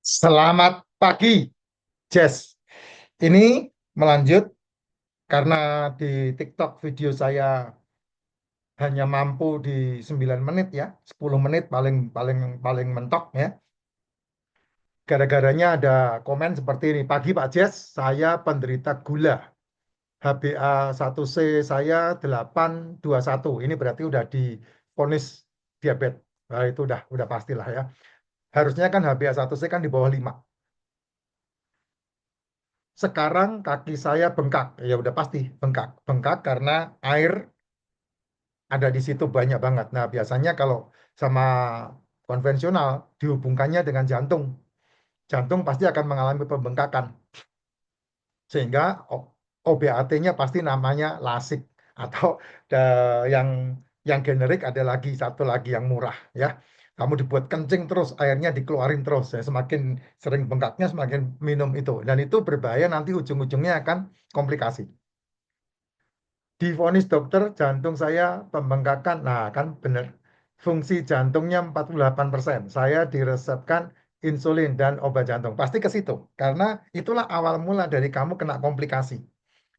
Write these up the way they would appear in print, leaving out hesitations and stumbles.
Selamat pagi, Jess. Ini melanjut karena di TikTok video saya hanya mampu di 9 menit ya, 10 menit paling paling paling mentok ya. Gara-garanya ada komen seperti ini. Pagi Pak Jess, saya penderita gula. HbA1c saya 821. Ini berarti udah divonis diabetes. Nah, itu udah pastilah ya. Harusnya kan HbA1c kan di bawah 5. Sekarang kaki saya bengkak, ya udah pasti bengkak. Bengkak karena air ada di situ banyak banget. Nah, biasanya kalau sama konvensional dihubungkannya dengan jantung. Jantung pasti akan mengalami pembengkakan. Sehingga OBAT-nya pasti namanya lasik. Atau yang generik ada lagi, satu lagi yang murah ya. Kamu dibuat kencing terus, airnya dikeluarin terus. Ya. Semakin sering bengkaknya, semakin minum itu. Dan itu berbahaya nanti ujung-ujungnya akan komplikasi. Divonis dokter jantung saya pembengkakan. Nah, kan benar. Fungsi jantungnya 48%. Saya diresepkan insulin dan obat jantung. Pasti ke situ. Karena itulah awal mula dari kamu kena komplikasi.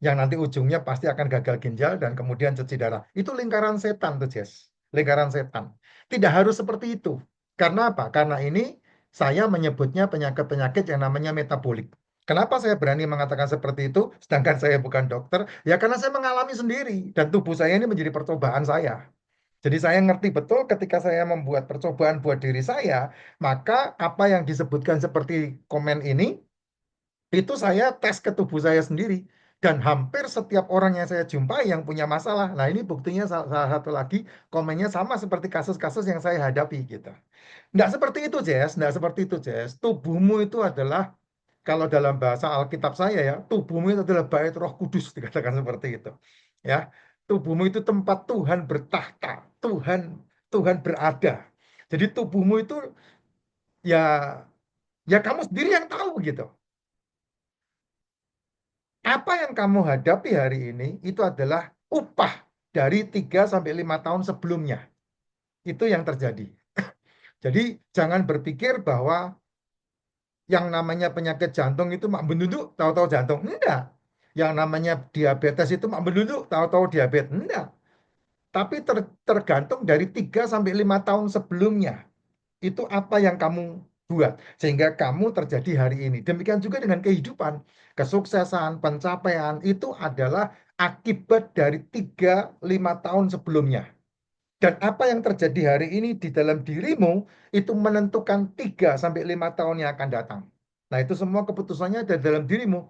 Yang nanti ujungnya pasti akan gagal ginjal dan kemudian cuci darah. Itu lingkaran setan tuh, Jess. Lingkaran setan. Tidak harus seperti itu. Karena apa? Karena ini saya menyebutnya penyakit-penyakit yang namanya metabolik. Kenapa saya berani mengatakan seperti itu, sedangkan saya bukan dokter? Ya karena saya mengalami sendiri dan tubuh saya ini menjadi percobaan saya. Jadi saya ngerti betul ketika saya membuat percobaan buat diri saya, maka apa yang disebutkan seperti komen ini, itu saya tes ke tubuh saya sendiri. Dan hampir setiap orang yang saya jumpai yang punya masalah. Nah ini buktinya salah satu lagi komennya sama seperti kasus-kasus yang saya hadapi gitu. Nggak seperti itu, Jess. Nggak seperti itu, Jess. Tubuhmu itu adalah kalau dalam bahasa Alkitab saya ya, tubuhmu itu adalah bait Roh Kudus dikatakan seperti itu. Ya, tubuhmu itu tempat Tuhan bertahta, Tuhan Tuhan berada. Jadi tubuhmu itu ya ya kamu sendiri yang tahu gitu. Apa yang kamu hadapi hari ini itu adalah upah dari 3 sampai 5 tahun sebelumnya. Itu yang terjadi. Jadi jangan berpikir bahwa yang namanya penyakit jantung itu mak benduduk tahu-tahu jantung. Enggak. Yang namanya diabetes itu mak benduduk tahu-tahu diabetes. Enggak. Tapi tergantung dari 3 sampai 5 tahun sebelumnya. Itu apa yang kamu buat sehingga kamu terjadi hari ini. Demikian juga dengan kehidupan. Kesuksesan, pencapaian itu adalah akibat dari 3 5 tahun sebelumnya. Dan apa yang terjadi hari ini di dalam dirimu itu menentukan 3 sampai 5 tahun yang akan datang. Nah, itu semua keputusannya ada dalam dirimu.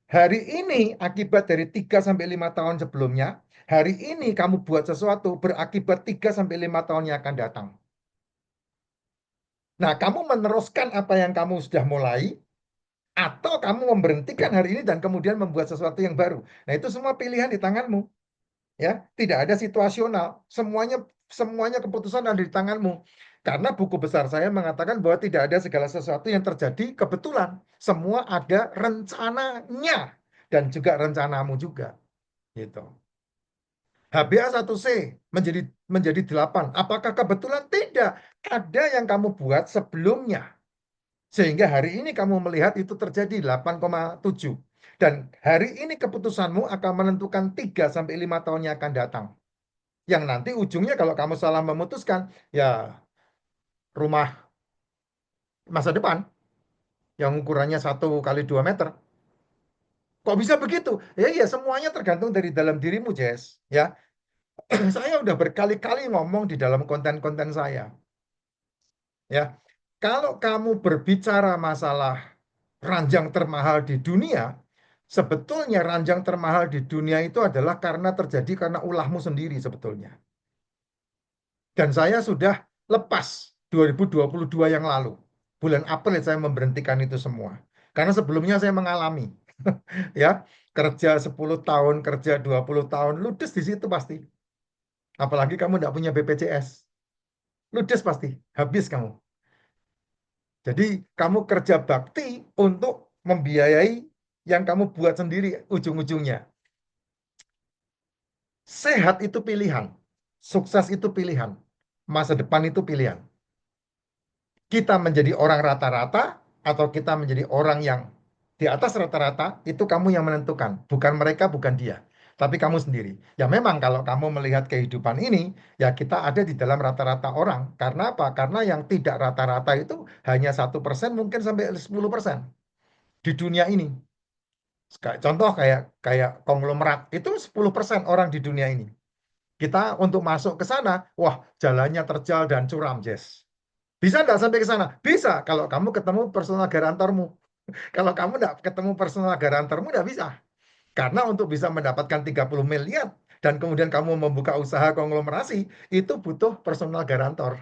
Hari ini akibat dari 3 sampai 5 tahun sebelumnya, hari ini kamu buat sesuatu berakibat 3 sampai 5 tahun yang akan datang. Nah, kamu meneruskan apa yang kamu sudah mulai atau kamu memberhentikan hari ini dan kemudian membuat sesuatu yang baru. Nah, itu semua pilihan di tanganmu. Ya, tidak ada situasional, semuanya semuanya keputusan ada di tanganmu. Karena buku besar saya mengatakan bahwa tidak ada segala sesuatu yang terjadi kebetulan, semua ada rencananya dan juga rencanamu juga, gitu. HbA1c menjadi 8. Apakah kebetulan? Tidak. Ada yang kamu buat sebelumnya. Sehingga hari ini kamu melihat itu terjadi 8,7. Dan hari ini keputusanmu akan menentukan 3 sampai 5 tahun yang akan datang. Yang nanti ujungnya kalau kamu salah memutuskan, ya rumah masa depan yang ukurannya 1 kali 2 meter. Kok bisa begitu? Ya, ya semuanya tergantung dari dalam dirimu, Jess. Ya, saya udah berkali-kali ngomong di dalam konten-konten saya. Ya, kalau kamu berbicara masalah ranjang termahal di dunia, sebetulnya ranjang termahal di dunia itu adalah karena ulahmu sendiri sebetulnya. Dan saya sudah lepas 2022 yang lalu. Bulan April saya memberhentikan itu semua. Karena sebelumnya saya mengalami. Ya, kerja 10 tahun, kerja 20 tahun, ludes di situ pasti. Apalagi kamu tidak punya BPJS. Ludes pasti, habis kamu. Jadi kamu kerja bakti untuk membiayai yang kamu buat sendiri ujung-ujungnya. Sehat itu pilihan, sukses itu pilihan, masa depan itu pilihan. Kita menjadi orang rata-rata atau kita menjadi orang yang di atas rata-rata, itu kamu yang menentukan. Bukan mereka, bukan dia. Tapi kamu sendiri. Ya memang kalau kamu melihat kehidupan ini, ya kita ada di dalam rata-rata orang. Karena apa? Karena yang tidak rata-rata itu hanya 1% mungkin sampai 10% di dunia ini. Contoh kayak kayak konglomerat itu 10% orang di dunia ini. Kita untuk masuk ke sana, wah jalannya terjal dan curam, Jess. Bisa nggak sampai ke sana? Bisa kalau kamu ketemu personal garantormu. Kalau kamu nggak ketemu personal garantormu, nggak bisa. Karena untuk bisa mendapatkan 30 miliar dan kemudian kamu membuka usaha konglomerasi, itu butuh personal garantor.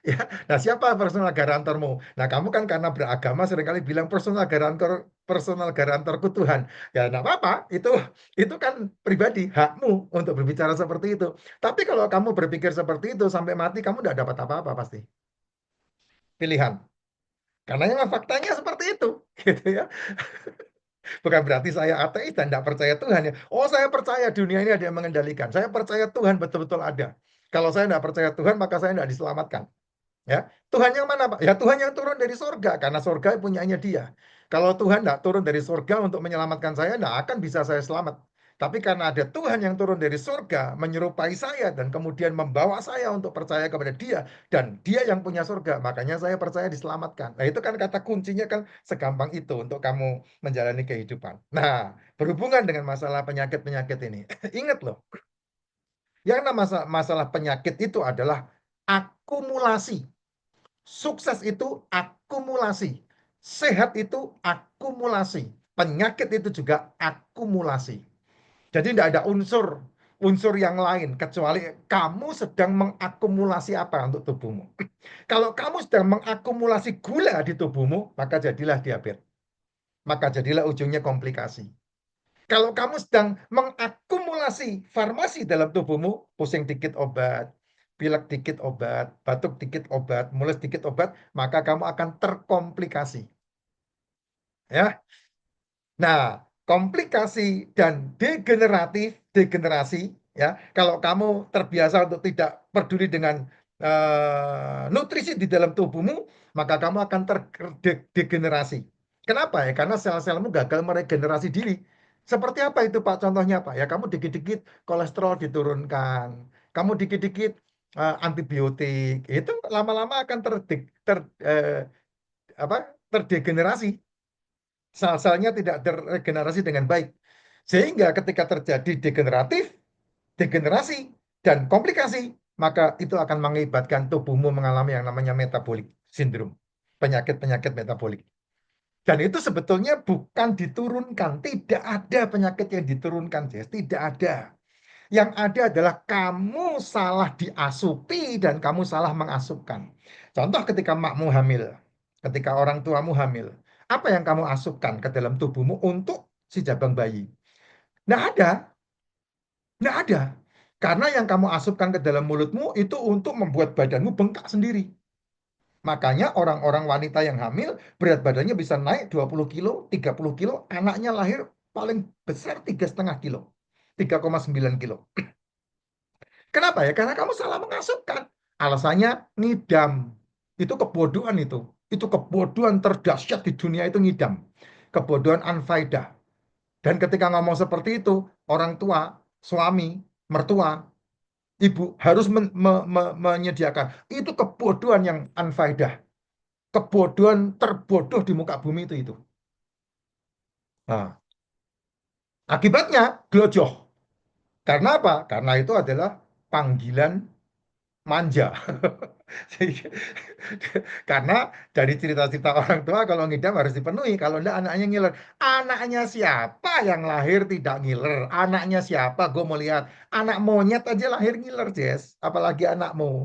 Ya, nah siapa personal garantormu? Nah kamu kan karena beragama seringkali bilang personal garantorku Tuhan. Ya nggak apa-apa, itu kan pribadi hakmu untuk berbicara seperti itu. Tapi kalau kamu berpikir seperti itu sampai mati kamu nggak dapat apa-apa pasti. Pilihan. Karena memang faktanya seperti itu, gitu ya. Bukan berarti saya ateis dan tidak percaya Tuhan ya. Oh, saya percaya dunia ini ada yang mengendalikan. Saya percaya Tuhan betul-betul ada. Kalau saya tidak percaya Tuhan, maka saya tidak diselamatkan. Ya, Tuhan yang mana, Pak? Ya Tuhan yang turun dari surga, karena surga punyanya Dia. Kalau Tuhan tidak turun dari surga untuk menyelamatkan saya, tidak akan bisa saya selamat. Tapi karena ada Tuhan yang turun dari surga, menyerupai saya dan kemudian membawa saya untuk percaya kepada Dia dan Dia yang punya surga, makanya saya percaya diselamatkan. Nah, itu kan kata kuncinya kan segampang itu untuk kamu menjalani kehidupan. Nah, berhubungan dengan masalah penyakit-penyakit ini, ingat loh, yang nama masalah penyakit itu adalah akumulasi. Sukses itu akumulasi. Sehat itu akumulasi. Penyakit itu juga akumulasi. Jadi tidak ada unsur yang lain kecuali kamu sedang mengakumulasi apa untuk tubuhmu. Kalau kamu sedang mengakumulasi gula di tubuhmu, maka jadilah diabetes. Maka jadilah ujungnya komplikasi. Kalau kamu sedang mengakumulasi farmasi dalam tubuhmu, pusing dikit obat, pilek dikit obat, batuk dikit obat, mules dikit obat, maka kamu akan terkomplikasi. Ya, nah, komplikasi dan degenerasi, ya. Kalau kamu terbiasa untuk tidak peduli dengan nutrisi di dalam tubuhmu, maka kamu akan terdegenerasi. Kenapa ya? Karena sel-selmu gagal meregenerasi diri. Seperti apa itu Pak? Contohnya Pak? Ya kamu dikit-dikit kolesterol diturunkan, kamu dikit-dikit antibiotik, itu lama-lama akan eh, apa, terdegenerasi. Sel-selnya tidak terregenerasi dengan baik. Sehingga ketika terjadi degenerasi, dan komplikasi, maka itu akan mengakibatkan tubuhmu mengalami yang namanya metabolic syndrome, penyakit-penyakit metabolik. Dan itu sebetulnya bukan diturunkan, tidak ada penyakit yang diturunkan, Jess. Tidak ada. Yang ada adalah kamu salah diasupi dan kamu salah mengasupkan. Contoh ketika makmu hamil, ketika orang tuamu hamil, apa yang kamu asupkan ke dalam tubuhmu untuk si jabang bayi? Nggak ada, nggak ada. Karena yang kamu asupkan ke dalam mulutmu itu untuk membuat badanmu bengkak sendiri. Makanya orang-orang wanita yang hamil berat badannya bisa naik 20 kilo, 30 kilo, anaknya lahir paling besar 3,5 kilo, 3,9 kilo. Kenapa ya? Karena kamu salah mengasupkan. Alasannya ngidam. Itu kebodohan itu. Itu kebodohan terdahsyat di dunia itu ngidam. Kebodohan unfaedah. Dan ketika ngomong seperti itu, orang tua, suami, mertua, ibu harus menyediakan. Itu kebodohan yang unfaedah. Kebodohan terbodoh di muka bumi itu. Nah, akibatnya gelojoh. Karena apa? Karena itu adalah panggilan manja. Karena dari cerita-cerita orang tua kalau ngidam harus dipenuhi. Kalau enggak anaknya ngiler. Anaknya siapa yang lahir tidak ngiler? Anaknya siapa? Gue mau lihat. Anak monyet aja lahir ngiler, Jess. Apalagi anakmu.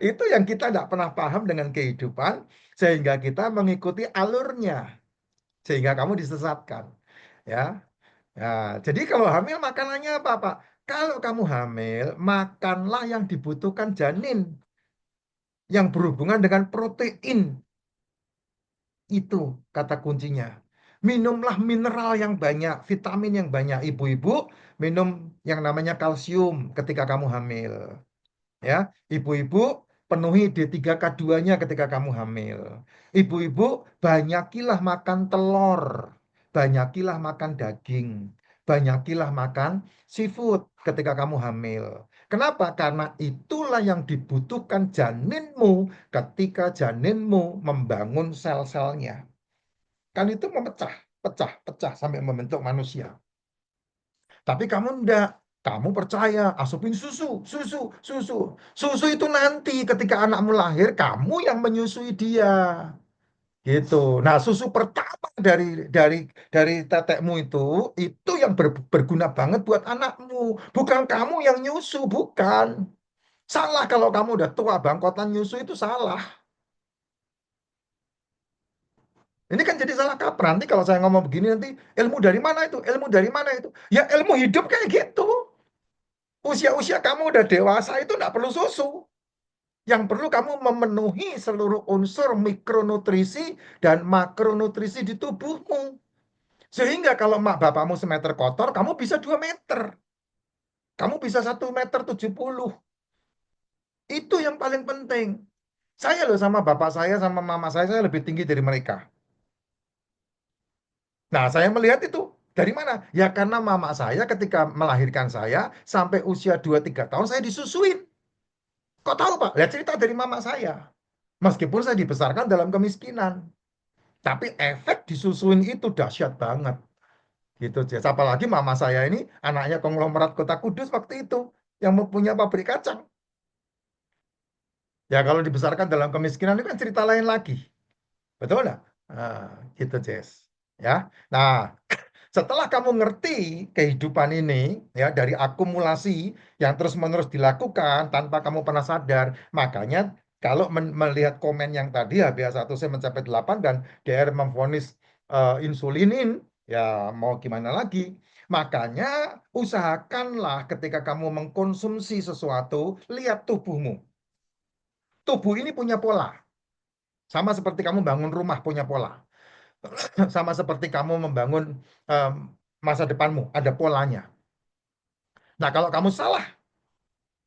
Itu yang kita tidak pernah paham dengan kehidupan. Sehingga kita mengikuti alurnya. Sehingga kamu disesatkan. Ya, ya, jadi kalau hamil makanannya apa, Pak? Kalau kamu hamil, makanlah yang dibutuhkan janin yang berhubungan dengan protein. Itu kata kuncinya. Minumlah mineral yang banyak, vitamin yang banyak. Ibu-ibu minum yang namanya kalsium ketika kamu hamil. Ya, ibu-ibu penuhi D3K2-nya ketika kamu hamil. Ibu-ibu, banyakilah makan telur, banyakilah makan daging, banyakilah makan seafood ketika kamu hamil. Kenapa? Karena itulah yang dibutuhkan janinmu ketika janinmu membangun sel-selnya. Kan itu memecah, pecah, pecah sampai membentuk manusia. Tapi kamu enggak. Kamu percaya, asupin susu, susu, susu. Susu itu nanti ketika anakmu lahir, kamu yang menyusui dia. Gitu. Nah, susu pertama dari tetekmu itu yang berguna banget buat anakmu. Bukan kamu yang nyusu, bukan. Salah kalau kamu udah tua bangkotan nyusu itu salah. Ini kan jadi salah kaprah. Nanti kalau saya ngomong begini nanti ilmu dari mana itu? Ilmu dari mana itu? Ya ilmu hidup kayak gitu. Usia-usia kamu udah dewasa itu nggak perlu susu. Yang perlu kamu memenuhi seluruh unsur mikronutrisi dan makronutrisi di tubuhmu. Sehingga kalau mak bapakmu semeter kotor, kamu bisa 2 meter. Kamu bisa 1,70 m. Itu yang paling penting. Saya loh sama bapak sama mama saya lebih tinggi dari mereka. Nah, saya melihat itu dari mana? Ya karena mama saya ketika melahirkan saya sampai usia 2-3 tahun saya disusuin. Kok tahu Pak? Lihat cerita dari mama saya. Meskipun saya dibesarkan dalam kemiskinan. Tapi efek disusuin itu dahsyat banget. Gitu, Jess. Apalagi mama saya ini anaknya konglomerat Kota Kudus waktu itu. Yang mempunyai pabrik kacang. Ya kalau dibesarkan dalam kemiskinan itu kan cerita lain lagi. Betul nggak? Nah, gitu, Jess. Ya. Nah, setelah kamu ngerti kehidupan ini, ya dari akumulasi yang terus-menerus dilakukan tanpa kamu pernah sadar, makanya kalau melihat komen yang tadi HbA1c mencapai 8 dan DR memvonis insulinin, ya mau gimana lagi? Makanya usahakanlah ketika kamu mengkonsumsi sesuatu, lihat tubuhmu. Tubuh ini punya pola, sama seperti kamu bangun rumah punya pola. Sama seperti kamu membangun em, masa depanmu, ada polanya. Nah, kalau kamu salah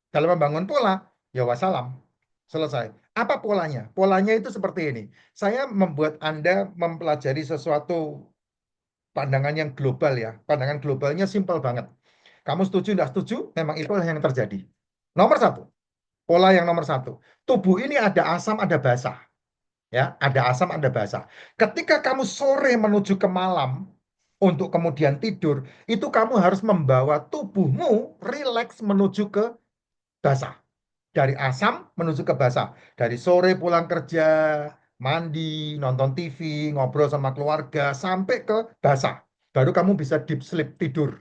dalam membangun pola, ya wassalam. Selesai. Apa polanya? Polanya itu seperti ini. Saya membuat Anda mempelajari sesuatu pandangan yang global ya. Pandangan globalnya simpel banget. Kamu setuju, tidak setuju, memang itu yang terjadi. Nomor satu, pola yang nomor satu. Tubuh ini ada asam, ada basa. Ya, ada asam, ada basa. Ketika kamu sore menuju ke malam untuk kemudian tidur, itu kamu harus membawa tubuhmu rileks menuju ke basa. Dari asam menuju ke basa. Dari sore pulang kerja, mandi, nonton TV, ngobrol sama keluarga, sampai ke basa. Baru kamu bisa deep sleep, tidur.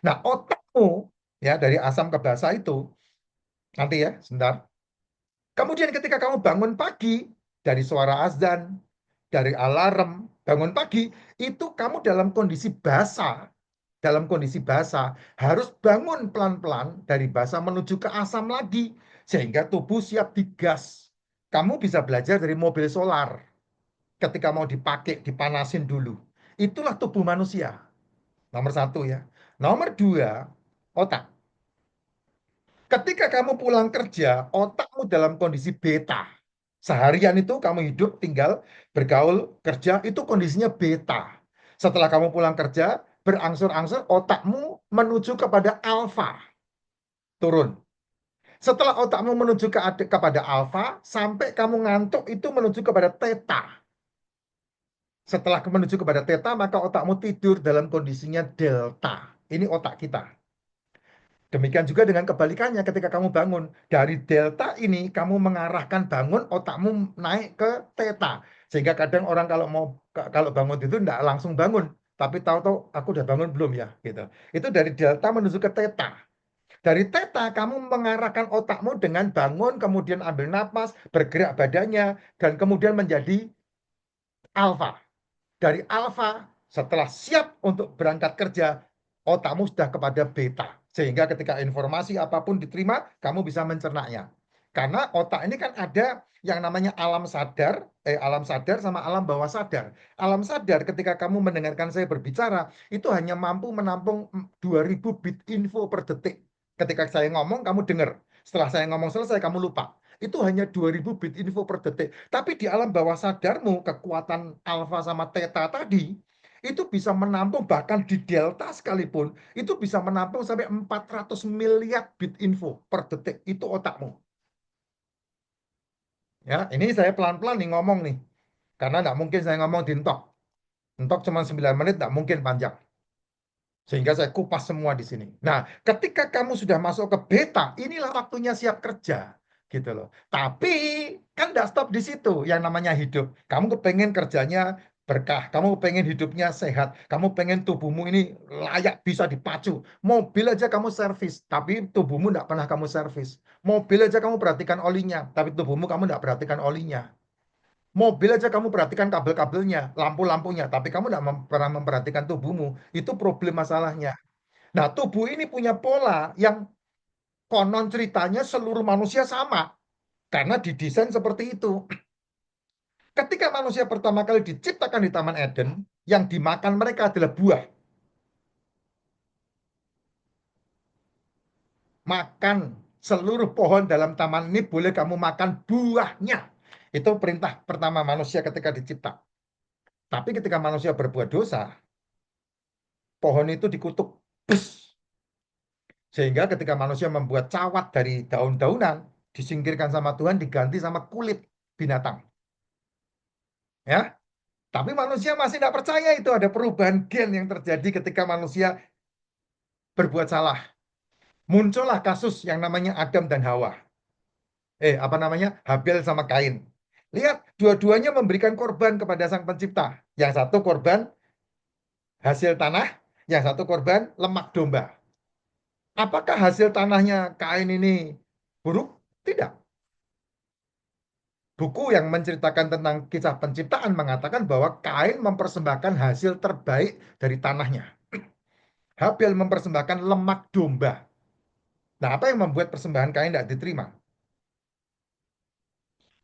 Nah, otakmu ya dari asam ke basa itu, nanti ya, sebentar. Kemudian ketika kamu bangun pagi, dari suara azan, dari alarm, bangun pagi, itu kamu dalam kondisi basah. Dalam kondisi basah, harus bangun pelan-pelan dari basah menuju ke asam lagi. Sehingga tubuh siap digas. Kamu bisa belajar dari mobil solar. Ketika mau dipakai, dipanasin dulu. Itulah tubuh manusia. Nomor satu ya. Nomor dua, otak. Ketika kamu pulang kerja, otakmu dalam kondisi beta. Seharian itu kamu hidup, tinggal, bergaul, kerja, itu kondisinya beta. Setelah kamu pulang kerja, berangsur-angsur otakmu menuju kepada alfa, turun. Setelah otakmu menuju kepada alfa, sampai kamu ngantuk itu menuju kepada theta. Setelah menuju kepada theta, maka otakmu tidur dalam kondisinya delta. Ini otak kita. Demikian juga dengan kebalikannya ketika kamu bangun. Dari delta ini kamu mengarahkan bangun otakmu naik ke theta. Sehingga kadang orang kalau bangun itu tidak langsung bangun, tapi tahu-tahu aku udah bangun belum ya gitu. Itu dari delta menuju ke theta. Dari theta kamu mengarahkan otakmu dengan bangun, kemudian ambil napas, bergerak badannya, dan kemudian menjadi alfa. Dari alfa, setelah siap untuk berangkat kerja, otakmu sudah kepada beta. Sehingga ketika informasi apapun diterima, kamu bisa mencernanya. Karena otak ini kan ada yang namanya alam sadar sama alam bawah sadar. Alam sadar ketika kamu mendengarkan saya berbicara, itu hanya mampu menampung 2000 bit info per detik. Ketika saya ngomong, kamu dengar. Setelah saya ngomong selesai, kamu lupa. itu hanya 2000 bit info per detik. Tapi di alam bawah sadarmu, kekuatan alfa sama theta tadi, itu bisa menampung bahkan di delta sekalipun, itu bisa menampung sampai 400 miliar bit info per detik. Itu otakmu. Ya, ini saya pelan-pelan nih ngomong nih. Karena nggak mungkin saya ngomong di entok. Entok cuma 9 menit, nggak mungkin panjang. Sehingga saya kupas semua di sini. Nah, ketika kamu sudah masuk ke beta, inilah waktunya siap kerja. Gitu loh. Tapi kan nggak stop di situ yang namanya hidup. Kamu kepengen kerjanya berkah, kamu pengen hidupnya sehat, kamu pengen tubuhmu ini layak bisa dipacu. Mobil aja kamu servis, tapi tubuhmu nggak pernah kamu servis. Mobil aja kamu perhatikan olinya, tapi tubuhmu kamu nggak perhatikan olinya. Mobil aja kamu perhatikan kabel-kabelnya, lampu-lampunya, tapi kamu nggak pernah memperhatikan tubuhmu. Itu problem masalahnya. Nah, tubuh ini punya pola yang konon ceritanya seluruh manusia sama. Karena didesain seperti itu. Ketika manusia pertama kali diciptakan di Taman Eden, yang dimakan mereka adalah buah. Makan seluruh pohon dalam taman ini boleh kamu makan buahnya. Itu perintah pertama manusia ketika dicipta. Tapi ketika manusia berbuat dosa, pohon itu dikutuk. Bus. Sehingga ketika manusia membuat cawat dari daun-daunan, disingkirkan sama Tuhan, diganti sama kulit binatang. Ya, tapi manusia masih tidak percaya itu ada perubahan gen yang terjadi ketika manusia berbuat salah. Muncullah kasus yang namanya Adam dan Hawa. Apa namanya? Habel sama Kain. Lihat, dua-duanya memberikan korban kepada Sang Pencipta. Yang satu korban hasil tanah, yang satu korban lemak domba. Apakah hasil tanahnya Kain ini buruk? Tidak. Buku yang menceritakan tentang kisah penciptaan mengatakan bahwa Kain mempersembahkan hasil terbaik dari tanahnya. Habel mempersembahkan lemak domba. Nah, apa yang membuat persembahan Kain tidak diterima?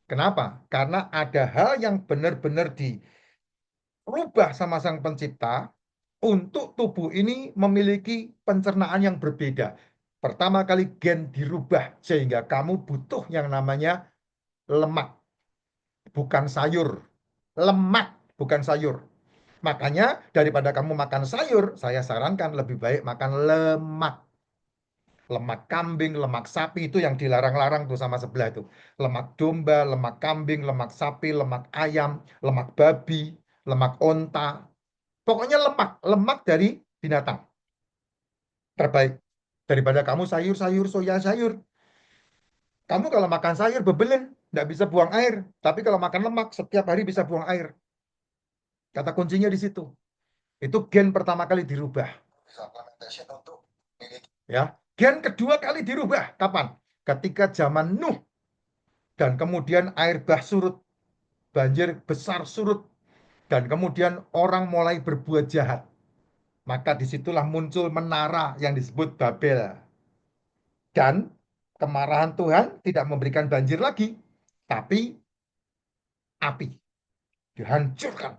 Kenapa? Karena ada hal yang benar-benar dirubah sama Sang Pencipta untuk tubuh ini memiliki pencernaan yang berbeda. Pertama kali gen dirubah sehingga kamu butuh yang namanya lemak, bukan sayur. Lemak, bukan sayur. Makanya daripada kamu makan sayur, saya sarankan lebih baik makan lemak. Lemak kambing, lemak sapi itu yang dilarang-larang tuh sama sebelah itu. Lemak domba, lemak kambing, lemak sapi, lemak ayam, lemak babi, lemak onta. Pokoknya lemak, lemak dari binatang. Terbaik. Daripada kamu sayur-sayur, soya sayur. Kamu kalau makan sayur bebelin, nggak bisa buang air. Tapi kalau makan lemak, setiap hari bisa buang air. Kata kuncinya di situ. Itu gen pertama kali dirubah. Ya, gen kedua kali dirubah. Kapan? Ketika zaman Nuh dan kemudian air bah surut, banjir besar surut, dan kemudian orang mulai berbuat jahat. Maka disitulah muncul menara yang disebut Babel. Dan kemarahan Tuhan tidak memberikan banjir lagi, tapi api. Dihancurkan,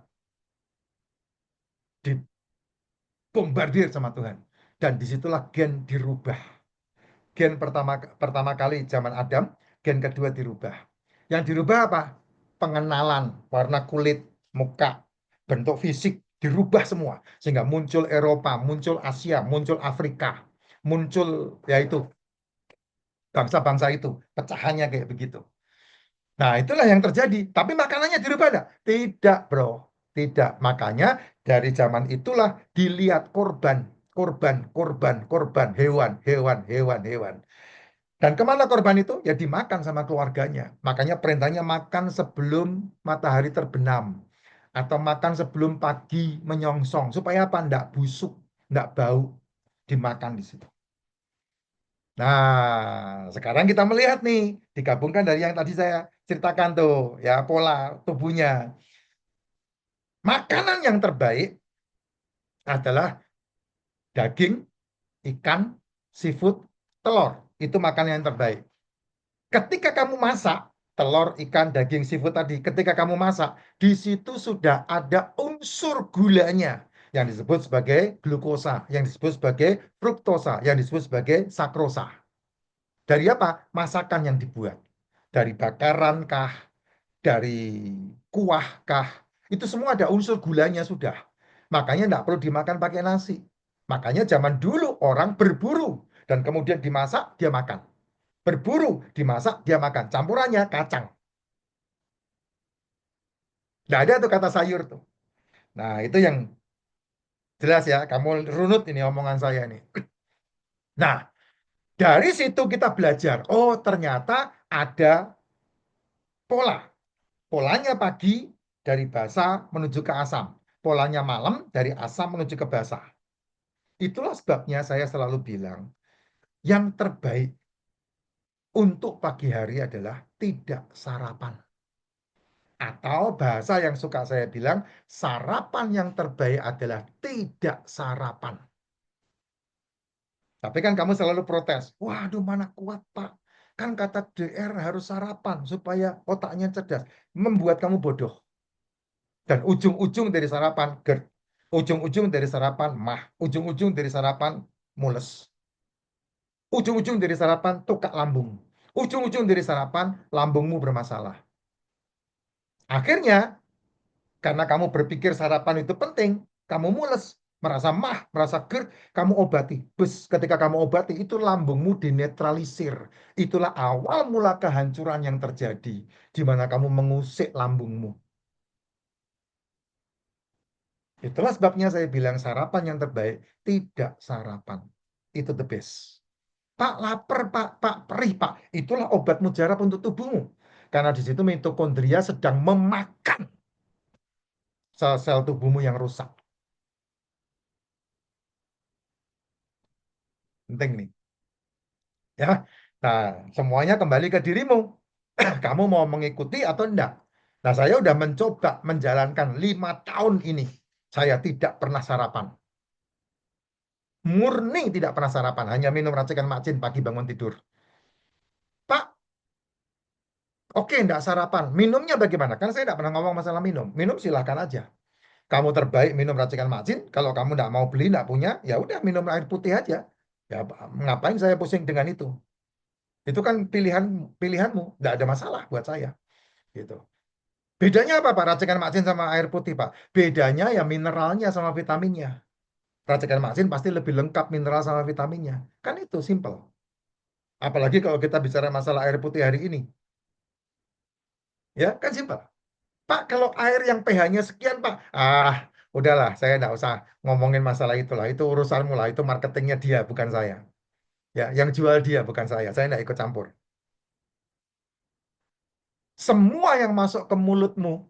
dibombardir sama Tuhan. Dan disitulah gen dirubah. Gen pertama pertama kali zaman Adam, gen kedua dirubah. Yang dirubah apa? Pengenalan, warna kulit, muka, bentuk fisik dirubah semua sehingga muncul Eropa, muncul Asia, muncul Afrika, muncul yaitu bangsa-bangsa itu, pecahannya kayak begitu. Nah, itulah yang terjadi. Tapi makanannya dirubah enggak? Tidak, bro. Tidak. Makanya dari zaman itulah dilihat korban, korban, korban, korban, hewan, hewan, hewan, hewan. Dan kemana korban itu? Ya dimakan sama keluarganya. Makanya perintahnya makan sebelum matahari terbenam. Atau makan sebelum pagi menyongsong. Supaya apa? Nggak busuk, nggak bau. Dimakan di situ. Nah, sekarang kita melihat nih. Digabungkan dari yang tadi saya ceritakan tuh. Ya, pola tubuhnya. Makanan yang terbaik adalah daging, ikan, seafood, telur. Itu makanan yang terbaik. Ketika kamu masak telur, ikan, daging, seafood tadi, ketika kamu masak, di situ sudah ada unsur gulanya yang disebut sebagai glukosa, yang disebut sebagai fruktosa, yang disebut sebagai sakrosa. Dari apa? Masakan yang dibuat. Dari bakaran kah, dari kuah kah, itu semua ada unsur gulanya sudah. Makanya tidak perlu dimakan pakai nasi. Makanya zaman dulu orang berburu dan kemudian dimasak, dia makan. Berburu, dimasak, dia makan. Campurannya kacang. Nggak ada tuh kata sayur tuh. Nah, itu yang jelas ya. Kamu runut ini omongan saya nih. Nah, dari situ kita belajar. Oh, ternyata ada pola. Polanya pagi dari basa menuju ke asam. Polanya malam dari asam menuju ke basa. Itulah sebabnya saya selalu bilang, yang terbaik untuk pagi hari adalah tidak sarapan. Atau bahasa yang suka saya bilang, sarapan yang terbaik adalah tidak sarapan. Tapi kan kamu selalu protes. Waduh, mana kuat, Pak. Kan kata DR harus sarapan supaya otaknya cerdas. Membuat kamu bodoh. Dan ujung-ujung dari sarapan, GERD. Ujung-ujung dari sarapan, mah. Ujung-ujung dari sarapan, mules. Ujung-ujung dari sarapan, tukak lambung. Ujung-ujung dari sarapan, lambungmu bermasalah. Akhirnya, karena kamu berpikir sarapan itu penting, kamu mules, merasa mah, merasa GERD, kamu obati. Bes, ketika kamu obati, itu lambungmu dinetralisir. Itulah awal mula kehancuran yang terjadi, di mana kamu mengusik lambungmu. Itulah sebabnya saya bilang sarapan yang terbaik, tidak sarapan. Itu the best. Pak, lapar, Pak, perih, Pak. Itulah obat mujarab untuk tubuhmu. Karena di situ mitokondria sedang memakan sel-sel tubuhmu yang rusak. Penting nih. Ya. Nah, semuanya kembali ke dirimu. Kamu mau mengikuti atau enggak? Nah, saya udah mencoba menjalankan 5 tahun ini. Saya tidak pernah sarapan. Murni tidak pernah sarapan. Hanya minum racikan macin pagi bangun tidur. Pak, oke, enggak sarapan. Minumnya bagaimana? Kan saya enggak pernah ngomong masalah minum. Minum silahkan aja. Kamu terbaik minum racikan macin. Kalau kamu enggak mau beli, enggak punya, ya udah minum air putih aja. Ya, ngapain saya pusing dengan itu? Itu kan pilihanmu. Enggak ada masalah buat saya. Gitu. Bedanya apa, Pak? Racikan macin sama air putih, Pak? Bedanya ya mineralnya sama vitaminnya. Racikan macin pasti lebih lengkap mineral sama vitaminnya. Kan itu simple. Apalagi kalau kita bicara masalah air putih hari ini. Ya, kan simple. Pak, kalau air yang pH-nya sekian, Pak. Udahlah, saya nggak usah ngomongin masalah itulah. Itu urusanmu lah. Itu marketingnya dia, bukan saya. Ya, yang jual dia, bukan saya. Saya nggak ikut campur. Semua yang masuk ke mulutmu,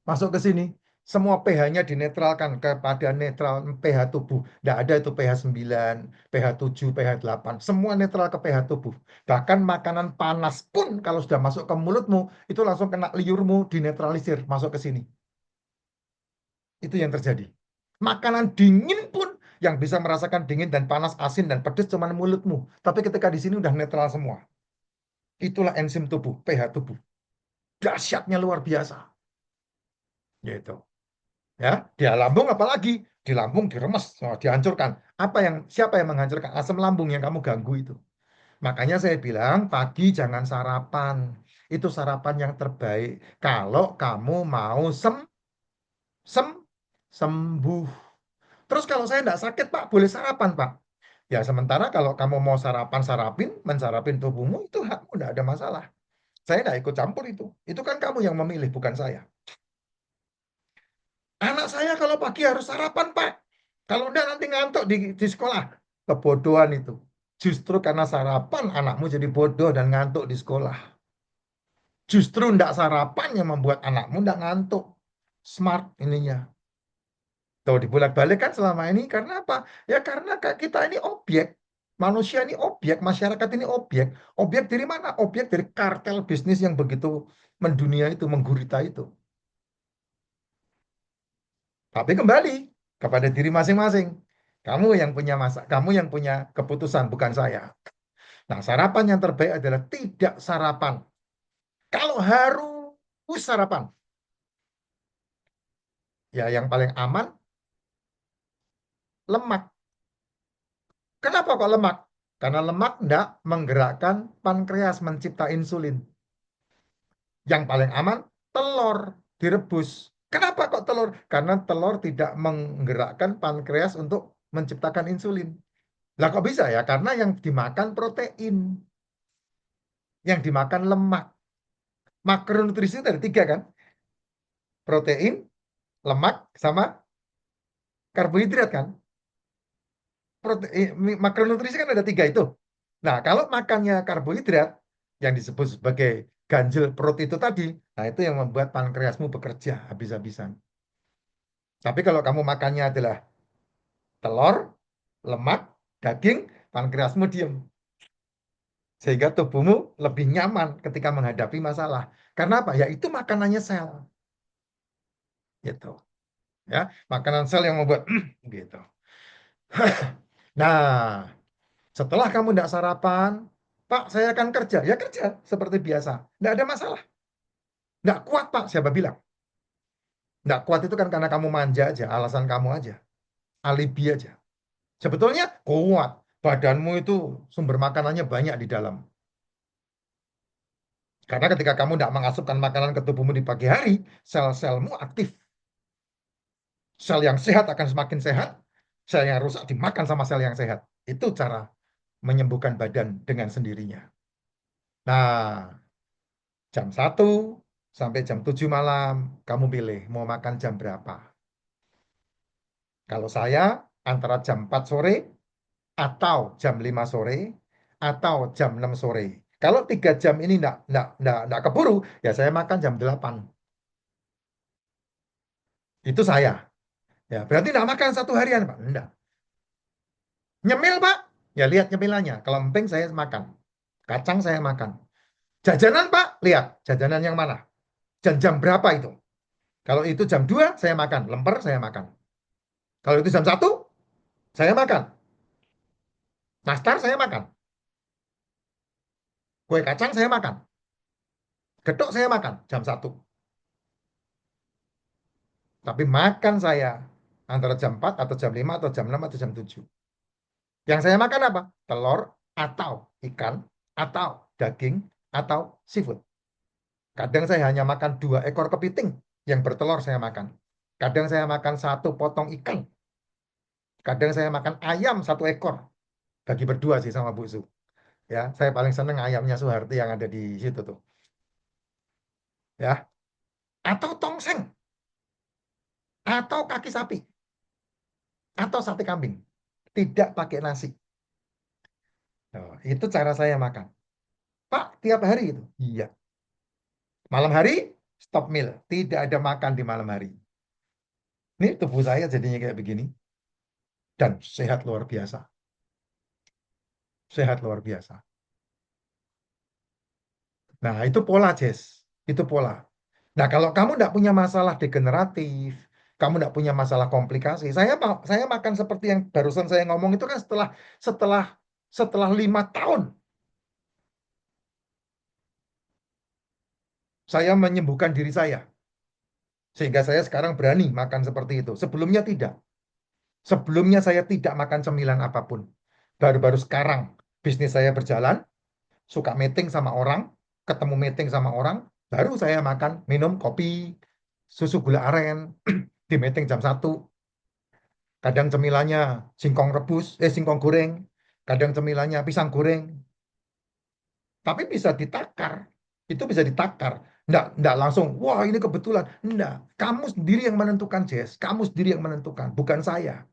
masuk ke sini, semua pH-nya dinetralkan kepada netral pH tubuh. Nggak ada itu pH 9, pH 7, pH 8. Semua netral ke pH tubuh. Bahkan makanan panas pun kalau sudah masuk ke mulutmu, itu langsung kena liurmu, dinetralisir, masuk ke sini. Itu yang terjadi. Makanan dingin pun yang bisa merasakan dingin dan panas, asin dan pedas cuma mulutmu. Tapi ketika di sini udah netral semua. Itulah enzim tubuh, pH tubuh. Dahsyatnya luar biasa. Gitu. Ya, di lambung apalagi? Di lambung diremes, dihancurkan. Siapa yang menghancurkan? Asam lambung yang kamu ganggu itu. Makanya saya bilang pagi jangan sarapan. Itu sarapan yang terbaik kalau kamu mau sem sembuh. Terus kalau saya tidak sakit, Pak, boleh sarapan, Pak. Ya, sementara kalau kamu mau mensarapin tubuhmu, itu hakmu, tidak ada masalah. Saya tidak ikut campur itu. Itu kan kamu yang memilih, bukan saya. Anak saya kalau pagi harus sarapan, Pak. Kalau enggak nanti ngantuk di sekolah. Kebodohan itu. Justru karena sarapan, anakmu jadi bodoh dan ngantuk di sekolah. Justru enggak sarapan yang membuat anakmu enggak ngantuk. Smart ininya. Tuh dibolak-balik kan selama ini karena apa? Ya karena kita ini objek. Manusia ini objek, masyarakat ini objek. Objek dari mana? Objek dari kartel bisnis yang begitu mendunia itu, menggurita itu. Tapi kembali kepada diri masing-masing. Kamu yang punya keputusan, bukan saya. Nah, sarapan yang terbaik adalah tidak sarapan. Kalau harus sarapan, ya yang paling aman lemak. Kenapa kok lemak? Karena lemak tidak menggerakkan pankreas mencipta insulin. Yang paling aman, telur direbus. Kenapa kok telur? Karena telur tidak menggerakkan pankreas untuk menciptakan insulin. Lah kok bisa ya? Karena yang dimakan protein, yang dimakan lemak. Makronutrisi itu ada tiga kan? Protein, lemak, sama karbohidrat kan? Makronutrisi kan ada tiga itu. Nah, kalau makannya karbohidrat, yang disebut sebagai ganjil perut itu tadi, nah itu yang membuat pankreasmu bekerja habis-habisan. Tapi kalau kamu makannya adalah telur, lemak, daging, pankreasmu diem. Sehingga tubuhmu lebih nyaman ketika menghadapi masalah. Karena apa? Ya itu makanannya sel. Gitu. Ya, makanan sel yang membuat gitu. Nah, setelah kamu tidak sarapan, Pak, saya akan kerja. Ya kerja seperti biasa. Tidak ada masalah. Nggak kuat, Pak. Siapa bilang? Nggak kuat itu kan karena kamu manja aja. Alasan kamu aja. Alibi aja. Sebetulnya kuat. Badanmu itu sumber makanannya banyak di dalam. Karena ketika kamu tidak mengasupkan makanan ke tubuhmu di pagi hari, sel-selmu aktif. Sel yang sehat akan semakin sehat. Sel yang rusak dimakan sama sel yang sehat. Itu cara menyembuhkan badan dengan sendirinya. Nah, jam 1 sampai jam 7 malam, kamu pilih mau makan jam berapa. Kalau saya antara jam 4 sore atau jam 5 sore atau jam 6 sore. Kalau 3 jam ini enggak keburu, ya saya makan jam 8. Itu saya. Ya, berarti enggak makan satu harian, Pak. Enggak. Nyemil, Pak. Ya lihat nyemilannya. Kalau emping saya makan. Kacang saya makan. Jajanan, Pak. Lihat jajanan yang mana. Dan jam berapa itu. Kalau itu jam 2 saya makan. Lemper saya makan. Kalau itu jam 1 saya makan. Nastar saya makan. Kue kacang saya makan. Getuk saya makan jam 1. Tapi makan saya antara jam 4 atau jam 5 atau jam 6 atau jam 7. Yang saya makan apa? Telur atau ikan atau daging atau seafood. Kadang saya hanya makan 2 ekor kepiting yang bertelur saya makan. Kadang saya makan 1 potong ikan. Kadang saya makan ayam 1 ekor. Bagi berdua sih sama Bu Su. Ya, saya paling seneng ayamnya Suharti yang ada di situ tuh. Ya, atau tongseng, atau kaki sapi, atau sate kambing. Tidak pakai nasi. Nah, itu cara saya makan. Pak, tiap hari itu? Iya. Malam hari, stop meal. Tidak ada makan di malam hari. Ini tubuh saya jadinya kayak begini. Dan sehat luar biasa. Sehat luar biasa. Nah, itu pola, Jess. Itu pola. Nah, kalau kamu tidak punya masalah degeneratif, kamu tidak punya masalah komplikasi, saya makan seperti yang barusan saya ngomong itu kan setelah setelah setelah 5 tahun saya menyembuhkan diri saya, sehingga saya sekarang berani makan seperti itu. Sebelumnya tidak. Sebelumnya saya tidak makan cemilan apapun. Baru-baru sekarang bisnis saya berjalan, suka meeting sama orang, ketemu meeting sama orang, baru saya makan, minum kopi, susu gula aren di meeting jam 1. Kadang cemilannya singkong goreng, kadang cemilannya pisang goreng. Tapi bisa ditakar, itu bisa ditakar. Nggak langsung, wah ini kebetulan. Nggak, kamu sendiri yang menentukan, Jess. Kamu sendiri yang menentukan, bukan saya.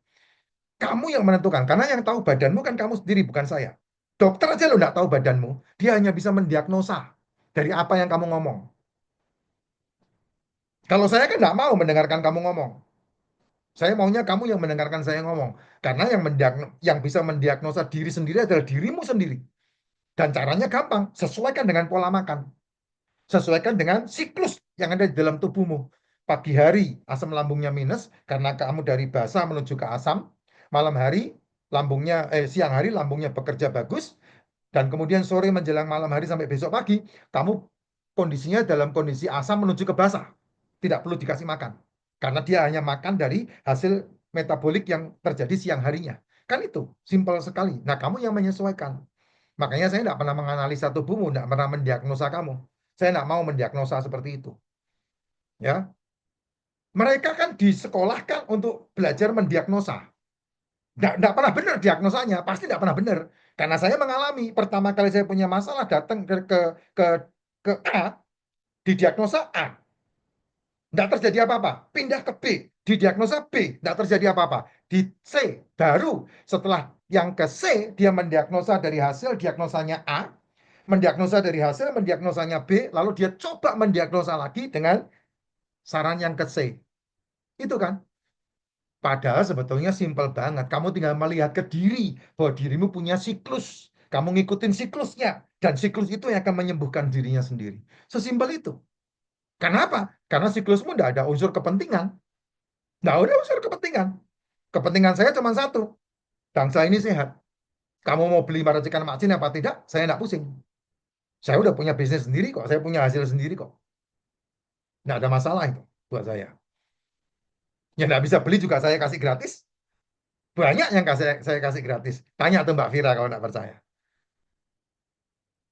Kamu yang menentukan, karena yang tahu badanmu kan kamu sendiri, bukan saya. Dokter aja lo nggak tahu badanmu, dia hanya bisa mendiagnosa dari apa yang kamu ngomong. Kalau saya kan nggak mau mendengarkan kamu ngomong. Saya maunya kamu yang mendengarkan saya ngomong. Karena yang bisa mendiagnosa diri sendiri adalah dirimu sendiri. Dan caranya gampang, sesuaikan dengan pola makan. Sesuaikan dengan siklus yang ada di dalam tubuhmu. Pagi hari asam lambungnya minus karena kamu dari basa menuju ke asam. Malam hari siang hari lambungnya bekerja bagus, dan kemudian sore menjelang malam hari sampai besok pagi kamu kondisinya dalam kondisi asam menuju ke basa. Tidak perlu dikasih makan. Karena dia hanya makan dari hasil metabolik yang terjadi siang harinya. Kan itu, simpel sekali. Nah, kamu yang menyesuaikan. Makanya saya tidak pernah menganalisa tubuhmu, tidak pernah mendiagnosa kamu. Saya nggak mau mendiagnosa seperti itu. Ya, mereka kan disekolahkan untuk belajar mendiagnosa. Nggak pernah benar diagnosanya, pasti nggak pernah benar. Karena saya mengalami, pertama kali saya punya masalah datang ke, ke A, didiagnosa A, nggak terjadi apa-apa. Pindah ke B, didiagnosa B, nggak terjadi apa-apa. Di C, baru setelah yang ke C, dia mendiagnosa dari hasil diagnosanya A, mendiagnosa dari hasil mendiagnosanya B, lalu dia coba mendiagnosa lagi dengan saran yang ke C. Itu kan. Padahal sebetulnya simpel banget. Kamu tinggal melihat ke diri bahwa dirimu punya siklus. Kamu ngikutin siklusnya. Dan siklus itu yang akan menyembuhkan dirinya sendiri. Sesimpel itu. Kenapa? Karena siklusmu tidak ada unsur kepentingan. Tidak ada unsur kepentingan. Kepentingan saya cuma satu. Bangsa ini sehat. Kamu mau beli racikan Mak Cin apa tidak? Saya tidak pusing. Saya udah punya bisnis sendiri kok. Saya punya hasil sendiri kok. Tidak ada masalah itu buat saya. Yang tidak bisa beli juga saya kasih gratis. Banyak yang saya kasih gratis. Tanya tuh Mbak Vira kalau tidak percaya.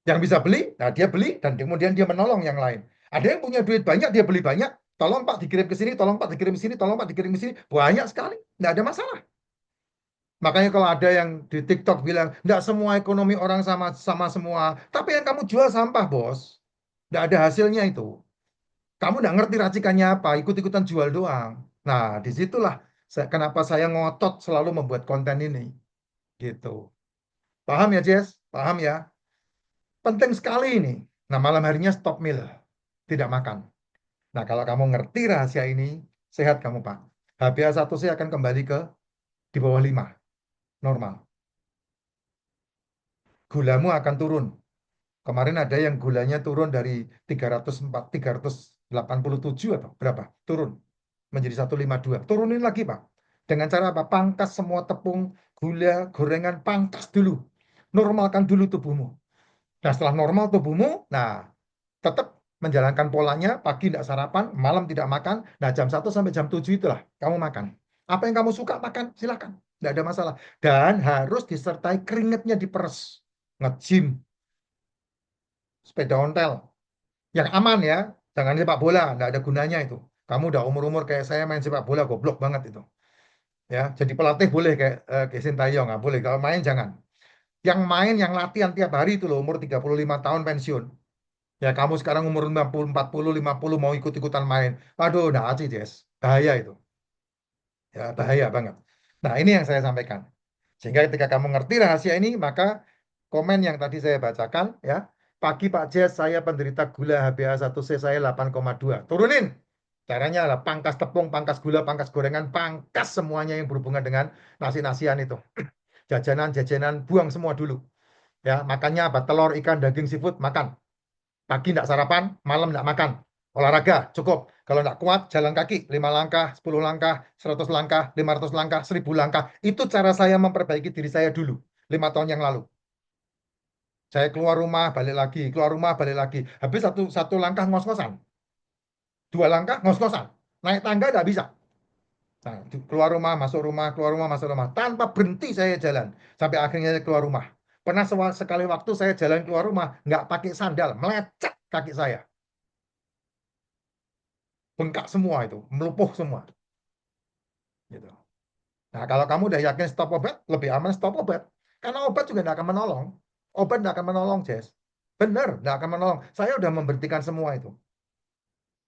Yang bisa beli, nah dia beli dan kemudian dia menolong yang lain. Ada yang punya duit banyak, dia beli banyak. Tolong Pak dikirim ke sini, tolong Pak dikirim ke sini, tolong Pak dikirim ke sini. Banyak sekali, nggak ada masalah. Makanya kalau ada yang di TikTok bilang, nggak semua ekonomi orang sama sama semua. Tapi yang kamu jual sampah, bos. Nggak ada hasilnya itu. Kamu nggak ngerti racikannya apa, ikut-ikutan jual doang. Nah, disitulah kenapa saya ngotot selalu membuat konten ini. Gitu. Paham ya, Jess? Paham ya? Penting sekali ini. Nah, malam harinya stop meal. Tidak makan. Nah, kalau kamu ngerti rahasia ini, sehat kamu, Pak. HbA1c akan kembali ke di bawah 5, normal. Gulamu akan turun. Kemarin ada yang gulanya turun dari 304, 387 atau berapa? Turun menjadi 152. Turunin lagi, Pak. Dengan cara apa? Pangkas semua tepung, gula, gorengan, pangkas dulu. Normalkan dulu tubuhmu. Nah, setelah normal tubuhmu, nah tetap menjalankan polanya, pagi tidak sarapan, malam tidak makan. Nah, jam 1 sampai jam 7 itulah kamu makan. Apa yang kamu suka makan, silakan. Tidak ada masalah. Dan harus disertai keringatnya diperes. Nge-gym, sepeda ontel. Yang aman ya, jangan sepak bola, tidak ada gunanya itu. Kamu udah umur-umur kayak saya main sepak bola, goblok banget itu. Ya, jadi pelatih boleh kayak Sintayong, nggak boleh. Kalau main jangan. Yang main, yang latihan tiap hari itu loh, umur 35 tahun pensiun. Ya kamu sekarang umur 50, 40, 50 mau ikut-ikutan main. Waduh, nah aci, Jess. Bahaya itu. Ya, bahaya banget. Nah, ini yang saya sampaikan. Sehingga ketika kamu ngerti rahasia ini, maka komen yang tadi saya bacakan, ya. Pagi Pak Jess, saya penderita gula HbA1c saya 8,2. Turunin. Caranya adalah pangkas tepung, pangkas gula, pangkas gorengan, pangkas semuanya yang berhubungan dengan nasi-nasian itu. Jajanan-jajanan, buang semua dulu. Ya, makannya apa? Telur, ikan, daging, seafood, makan. Pagi tidak sarapan, malam tidak makan. Olahraga cukup. Kalau tidak kuat, jalan kaki 5 langkah, 10 langkah, 100 langkah, 500 langkah, 1000 langkah. Itu cara saya memperbaiki diri saya dulu, 5 tahun yang lalu. Saya keluar rumah, balik lagi, keluar rumah, balik lagi. Habis satu langkah ngos-ngosan, 2 langkah ngos-ngosan. Naik tangga tidak bisa. Nah, keluar rumah, masuk rumah, keluar rumah, masuk rumah. Tanpa berhenti saya jalan. Sampai akhirnya saya keluar rumah. Pernah sekali waktu saya jalan keluar rumah, nggak pakai sandal, melecet kaki saya. Bengkak semua itu, melupuh semua. Gitu. Nah, kalau kamu udah yakin stop obat, lebih aman stop obat. Karena obat juga tidak akan menolong. Obat tidak akan menolong, Jess. Benar, tidak akan menolong. Saya udah memberhentikan semua itu.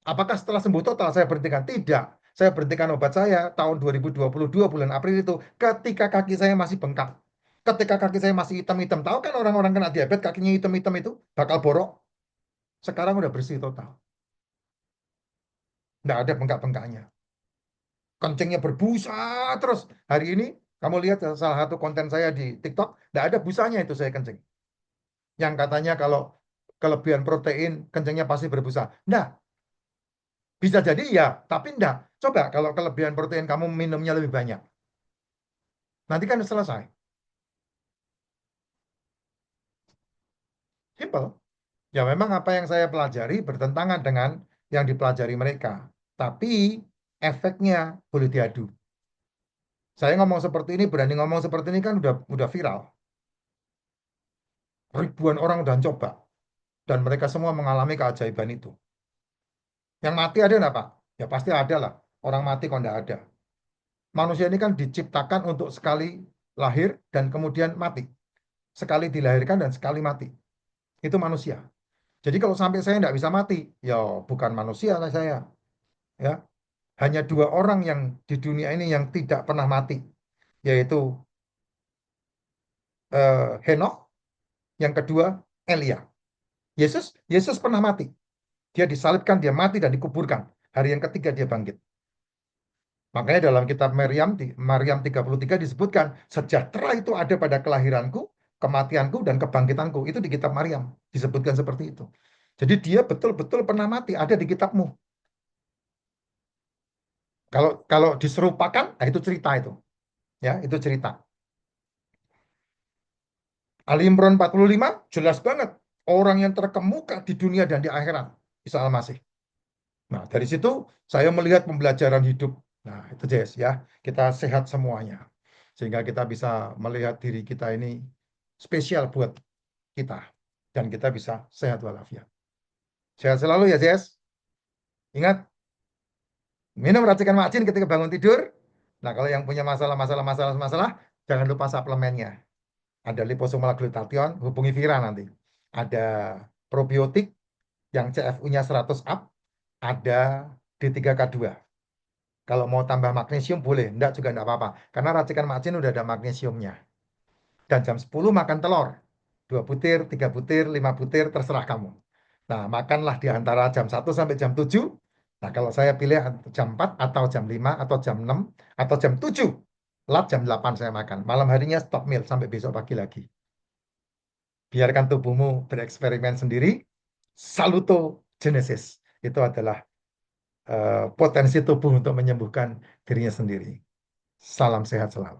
Apakah setelah sembuh total saya berhentikan? Tidak. Saya berhentikan obat saya tahun 2022 bulan April itu ketika kaki saya masih bengkak. Ketika kaki saya masih hitam-hitam. Tahu kan orang-orang kena diabetes kakinya hitam-hitam itu bakal borok. Sekarang udah bersih total. Tidak ada bengkak-bengkaknya. Kencingnya berbusa terus. Hari ini kamu lihat salah satu konten saya di TikTok, tidak ada busanya itu saya kencing. Yang katanya kalau kelebihan protein, kencingnya pasti berbusa. Nah, bisa jadi ya, tapi enggak. Coba kalau kelebihan protein kamu minumnya lebih banyak. Nanti kan selesai. Simple. Ya memang apa yang saya pelajari bertentangan dengan yang dipelajari mereka. Tapi efeknya boleh diadu. Saya ngomong seperti ini, berani ngomong seperti ini kan udah viral. Ribuan orang udah coba. Dan mereka semua mengalami keajaiban itu. Yang mati ada enggak, Pak? Ya pasti ada lah. Orang mati kok enggak ada. Manusia ini kan diciptakan untuk sekali lahir dan kemudian mati. Sekali dilahirkan dan sekali mati. Itu manusia. Jadi kalau sampai saya enggak bisa mati, ya bukan manusia lah saya. Ya, hanya dua orang yang di dunia ini yang tidak pernah mati, yaitu Henokh, yang kedua Elia. Yesus, Yesus pernah mati. Dia disalibkan, dia mati dan dikuburkan. Hari yang ketiga dia bangkit. Makanya dalam kitab Maryam, di Maryam 33 disebutkan, sejahtera itu ada pada kelahiranku, kematianku, dan kebangkitanku. Itu di kitab Maryam disebutkan seperti itu. Jadi dia betul-betul pernah mati, ada di kitabmu. Kalau kalau diserupakan, nah itu cerita itu. Ya, itu cerita. Ali Imran 45 jelas banget. Orang yang terkemuka di dunia dan di akhirat. Isa Al-Masih. Nah, dari situ saya melihat pembelajaran hidup. Nah, itu Jess ya. Kita sehat semuanya. Sehingga kita bisa melihat diri kita ini spesial buat kita. Dan kita bisa sehat walafiat. Sehat selalu ya Jess. Ingat, minum racikan macin ketika bangun tidur. Nah, kalau yang punya masalah, jangan lupa suplemennya. Ada liposomal glutathione, hubungi Vira nanti. Ada probiotik yang CFU-nya 100 up, ada D3K2. Kalau mau tambah magnesium boleh, enggak juga enggak apa-apa. Karena racikan macin udah ada magnesiumnya. Dan jam 10 makan telur. 2 butir, 3 butir, 5 butir, terserah kamu. Nah, makanlah di antara jam 1 sampai jam 7. Nah, kalau saya pilih jam 4 atau jam 5 atau jam 6 atau jam 7. Lat jam 8 saya makan. Malam harinya stop meal sampai besok pagi lagi. Biarkan tubuhmu bereksperimen sendiri. Salutogenesis. Itu adalah potensi tubuh untuk menyembuhkan dirinya sendiri. Salam sehat selalu.